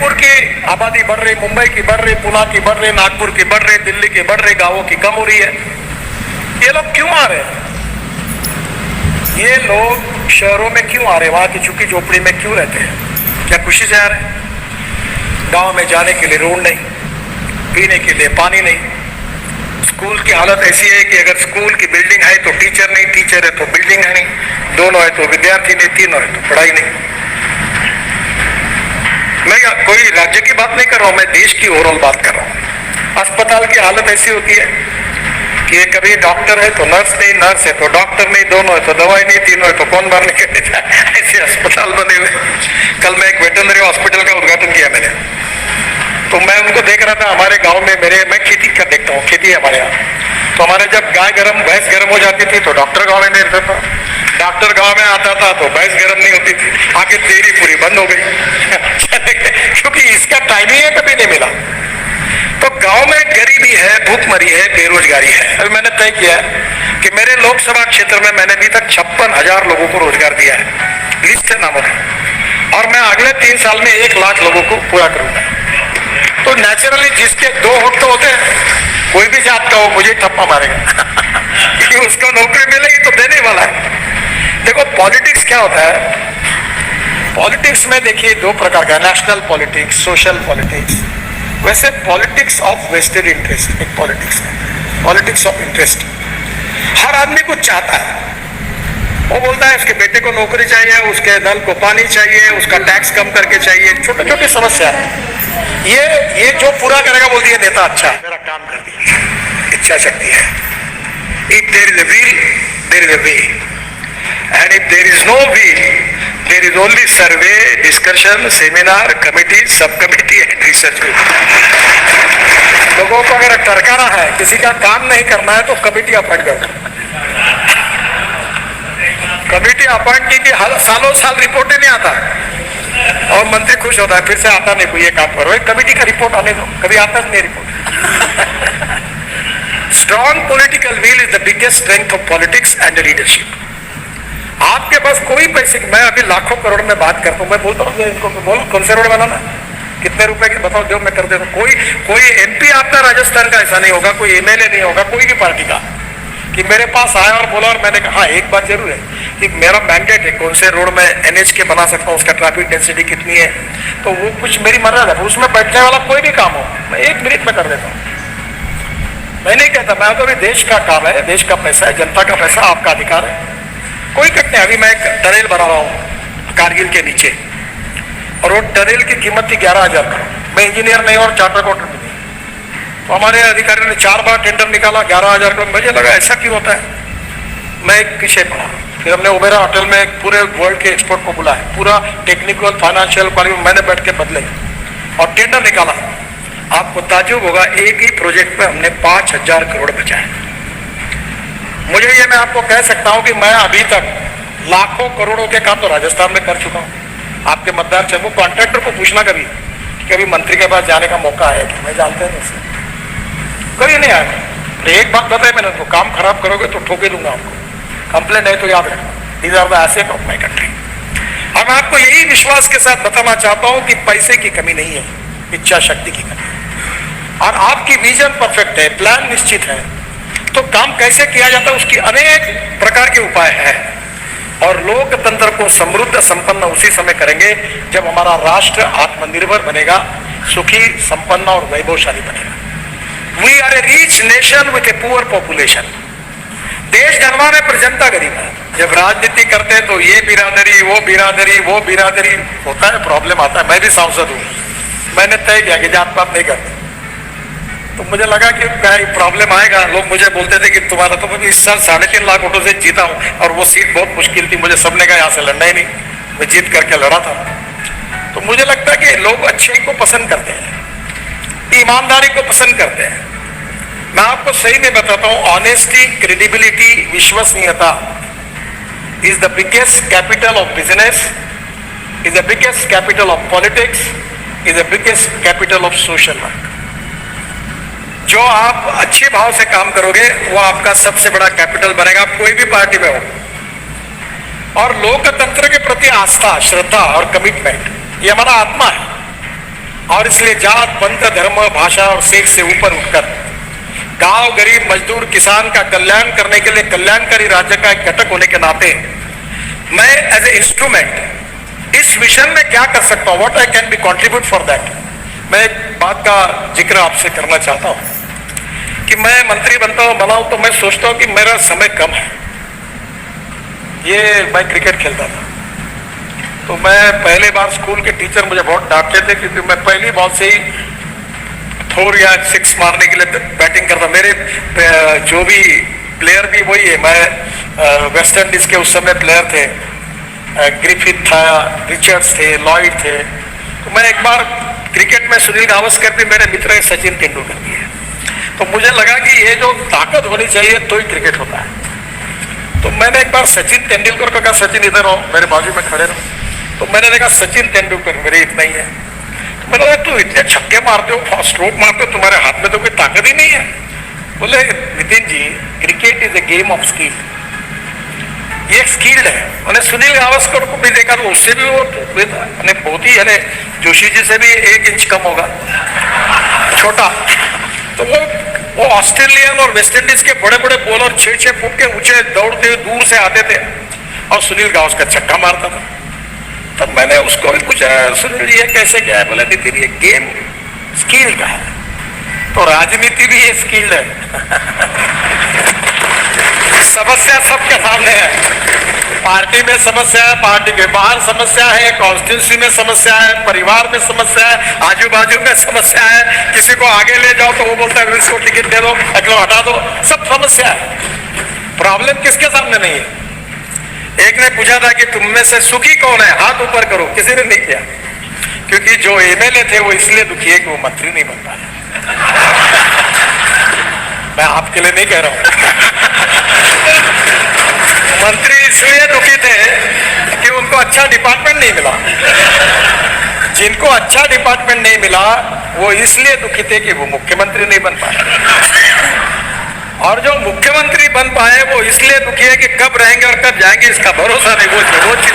जयपुर की आबादी बढ़ रही, मुंबई की बढ़ रही, पुणे की बढ़ रही, नागपुर की बढ़ रही, दिल्ली की बढ़ रही, गांवों की कम हो रही है। ये लोग क्यों आ रहे हैं? ये लोग शहरों में क्यों आ रहे हैं? वहां की झुग्गी झोपड़ी में क्यों रहते हैं? क्या खुशी से आ रहे हैं? गांव में जाने के लिए रोड नहीं, पीने के लिए पानी नहीं, स्कूल की हालत ऐसी है कि अगर स्कूल की बिल्डिंग है तो टीचर नहीं, टीचर है तो बिल्डिंग है नहीं, दोनों है तो विद्यार्थी नहीं, तीनों है तो पढ़ाई नहीं। मैं कोई राज्य की बात नहीं कर रहा हूं, मैं देश की ओवरऑल बात कर रहा हूं। अस्पताल की हालत ऐसी होती है कि कभी डॉक्टर है तो नर्स नहीं, नर्स है तो डॉक्टर नहीं, दोनों है तो दवाई नहीं, तीनों है तो कौन बाहर निकल जाए, ऐसे अस्पताल बने हुए। कल मैं एक वेटरनरी हॉस्पिटल का उद्घाटन किया मैंने, तो मैं उनको देख रहा था। हमारे गांव में मैं खेती कर देखता हूँ, खेती है हमारे यहाँ। तो हमारे जब भैंस गर्म हो जाती थी तो डॉक्टर गांव में नहीं रहता था, डॉक्टर गांव में आता था तो भैंस गर्म नहीं होती थी, आखिर डेयरी पूरी बंद हो गई क्योंकि इसका टाइमिंग है कभी नहीं मिला। तो गांव में गरीबी है, भूखमरी है, बेरोजगारी है। अभी मैंने तय किया है कि मेरे लोकसभा क्षेत्र में मैंने अभी तक 56,000 लोगों को रोजगार दिया है, लिस्ट है नामों की, और मैं अगले 3 साल में 1 लाख लोगों को पूरा करूंगा। तो नेचुरली जिसके 2 होठ तो होते हैं, कोई भी जात का हो, मुझे ठप्पा मारेगा कि उसको नौकरी मिलेगी तो देने वाला है। देखो पॉलिटिक्स क्या होता है, पॉलिटिक्स में देखिए 2 प्रकार का, नेशनल पॉलिटिक्स, सोशल पॉलिटिक्स। वैसे पॉलिटिक्स ऑफ वेस्टेड इंटरेस्ट एक पॉलिटिक्स है, पॉलिटिक्स ऑफ इंटरेस्ट। हर आदमी कुछ चाहता है, वो बोलता है उसके बेटे को नौकरी चाहिए, उसके नल को पानी चाहिए, उसका टैक्स कम करके चाहिए, छोटे छोटे समस्या है। ये जो पूरा करेगा बोलती है नेता अच्छा मेरा काम कर दिया, इच्छा शक्ति है। If there is a will there is a way, and if there is no will there is only survey, discussion, seminar, committee, sub committee and research group. लोगों को अगर टरकाना है, किसी का काम नहीं करना है तो कमेटी अपॉइंट करो। कमेटी अपॉइंट की कि सालों साल रिपोर्ट ही नहीं आता और मंत्री खुश होता है, फिर से आता नहीं कोई, ये काम करो, कमेटी का रिपोर्ट आने दो, कभी आता नहीं report. Strong political will is the biggest strength of politics and leadership. आपके पास कोई पैसे, मैं अभी लाखों करोड़ में बात करता हूँ, मैं बोलता हूँ इनको बोल कौन से रोड बनाना, कितने रुपए के बताओ, जो मैं कर देता हूँ। कोई एमपी आपका राजस्थान का ऐसा नहीं होगा, कोई एमएलए नहीं होगा, कोई भी पार्टी का, कि मेरे पास आया और बोला, और मैंने कहा हाँ एक बात जरूर है कि मेरा मैंडेट है कौन से रोड में एनएच के बना सकता हूँ, उसका ट्रैफिक डेंसिटी कितनी है, तो वो कुछ मेरी मर्यादा है। उसमें बैठने वाला कोई भी काम हो मैं 1 मिनट में कर देता हूँ। मैं नहीं कहता, मैं तो अभी देश का काम है, देश का पैसा है, जनता का पैसा, आपका अधिकार है, कोई कट नहीं। अभी मैं एक टनल बना रहा हूँ कारगिल के नीचे, और वो टनल की कीमत थी 11,000 करोड़। मैं इंजीनियर नहीं और चार्टर अकाउंटेंट नहीं, तो हमारे अधिकारी ने 4 बार टेंडर निकाला 11,000 करोड़। मुझे लगा ऐसा क्यों होता है, मैं एक पीछे पड़ा। फिर हमने ओबेरा होटल में पूरे वर्ल्ड के एक्सपर्ट को बुलाया, पूरा टेक्निकल फाइनेंशियल क्वालिटी मैंने बैठ के बदले और टेंडर निकाला। आपको ताज्जुब होगा, एक ही प्रोजेक्ट पे हमने 5,000 करोड़ बचाए। मुझे ये मैं आपको कह सकता हूं कि मैं अभी तक लाखों करोड़ों के काम तो राजस्थान में कर चुका हूं। आपके मतदार चाहे वो कॉन्ट्रैक्टर को पूछना कभी कि कभी मंत्री के पास जाने का मौका है कि मैं जानते हैं उससे, कभी नहीं आया। तो एक बात बताया मैंने, तो काम खराब करोगे तो ठोके दूंगा आपको, कंप्लेंट है तो याद रखना, these are the asset of my country. और मैं आपको यही विश्वास के साथ बताना चाहता हूं कि पैसे की कमी नहीं है, इच्छा शक्ति की कमी है। और आपकी विजन परफेक्ट है, प्लान निश्चित है, तो काम कैसे किया जाता है उसकी अनेक प्रकार के उपाय हैं। और लोकतंत्र को समृद्ध संपन्न उसी समय करेंगे जब हमारा राष्ट्र आत्मनिर्भर बनेगा, सुखी, संपन्न और वैभवशाली बनेगा। We are a rich nation with a poor population. देश धनवान है पर जनता गरीब है। जब राजनीति करते हैं तो ये बिरादरी वो बिरादरी वो बिरादरी होता है, प्रॉब्लम आता है। मैं भी सांसद हूँ, मैंने तय किया कि जात पात नहीं करते, तो मुझे लगा कि क्या प्रॉब्लम आएगा। लोग मुझे बोलते थे कि तुम्हारा तो, मैं इस साल 3.5 लाख वोटों से जीता हूँ और वो सीट बहुत मुश्किल थी, मुझे सबने कहा यहाँ से लड़ना ही नहीं, मैं जीत करके लड़ा था। तो मुझे लगता है कि लोग अच्छे को पसंद करते हैं, ईमानदारी को पसंद करते हैं। मैं आपको सही में बताता हूँ, ऑनेस्टी, क्रेडिबिलिटी, विश्वसनीयता is the biggest capital of business, is the biggest capital of politics, is the biggest capital of social work. जो आप अच्छे भाव से काम करोगे वो आपका सबसे बड़ा कैपिटल बनेगा, आप कोई भी पार्टी में हो। और लोकतंत्र के प्रति आस्था, श्रद्धा और कमिटमेंट, ये हमारा आत्मा है। और इसलिए जात, पंथ, धर्म, भाषा और सेक्स से ऊपर उठकर गांव, गरीब, मजदूर, किसान का कल्याण करने के लिए कल्याणकारी राज्य का एक घटक होने के नाते मैं एज ए इंस्ट्रूमेंट इस मिशन में क्या कर सकता हूं, what I can be contribute for that. मैं एक बात का जिक्र आपसे करना चाहता हूं कि मैं मंत्री बनाऊं तो मैं सोचता हूं कि मेरा समय कम है। ये मैं क्रिकेट खेलता था तो मैं पहले बार स्कूल के टीचर मुझे बहुत डांटते थे क्योंकि मैं पहली बॉल से ही 4 या 6 मारने के लिए बैटिंग करता। मेरे जो भी प्लेयर भी वही है, मैं वेस्ट इंडीज के उस समय प्लेयर थे, ग्रिफिथ था, रिचर्ड्स थे, लॉयड थे। तो मैं एक बार क्रिकेट में सुनील गावस्कर भी मेरे मित्र सचिन तेंदुलकर भी है, तो मुझे लगा कि ये जो ताकत होनी चाहिए तो ही क्रिकेट होता है। तो मैंने एक बार सचिन तेंदुलकर को कहा, सचिन इधर हो, मेरे बाजू में खड़े रहो। तो मैंने देखा सचिन तेंदुलकर मेरे इतना ही है। तो मैंने कहा तू इतने छक्के मारते हो, स्ट्रोक मारते हो, तुम्हारे हाथ में तो कोई ताकत ही नहीं है। बोले Nitin ji, cricket is a game of skill, ये एक स्किल्ड है। मैंने सुनील गावस्कर को भी देखा तो उससे भी वो बहुत ही है, जोशी जी से भी 1 इंच कम होगा, छोटा। तो वो ऑस्ट्रेलियन और वेस्ट इंडीज के बड़े बड़े बॉलर 6-6 फुट के ऊंचे दौड़ते दूर से आते थे और सुनील गावस्कर छक्का मारता था। तब मैंने उसको भी पूछा, सुनील जी ये कैसे क्या है? बोला नितिन ये गेम स्किल का है, तो राजनीति भी ये स्किल है। समस्या सबके सामने है, पार्टी में समस्या है, पार्टी के बाहर समस्या है, कॉन्स्टिट्यूंसी में समस्या है, परिवार में समस्या है, आजू बाजू में समस्या है। किसी को आगे ले जाओ तो वो बोलता है इसको टिकट दे दो, अगलो हटा दो, सब समस्या है। प्रॉब्लम किसके सामने नहीं है? एक ने पूछा था कि तुम में से सुखी कौन है, हाथ ऊपर करो, किसी ने नहीं किया, क्योंकि जो एमएलए थे वो इसलिए दुखी है कि वो मंत्री नहीं बन पाए। मैं आपके लिए नहीं कह रहा हूं। मंत्री इसलिए दुखी थे कि उनको अच्छा डिपार्टमेंट नहीं मिला। जिनको अच्छा डिपार्टमेंट नहीं मिला वो इसलिए दुखी थे कि वो मुख्यमंत्री नहीं बन पाए, और जो मुख्यमंत्री बन पाए वो इसलिए दुखी है कि कब रहेंगे और कब जाएंगे इसका भरोसा नहीं। वो चीज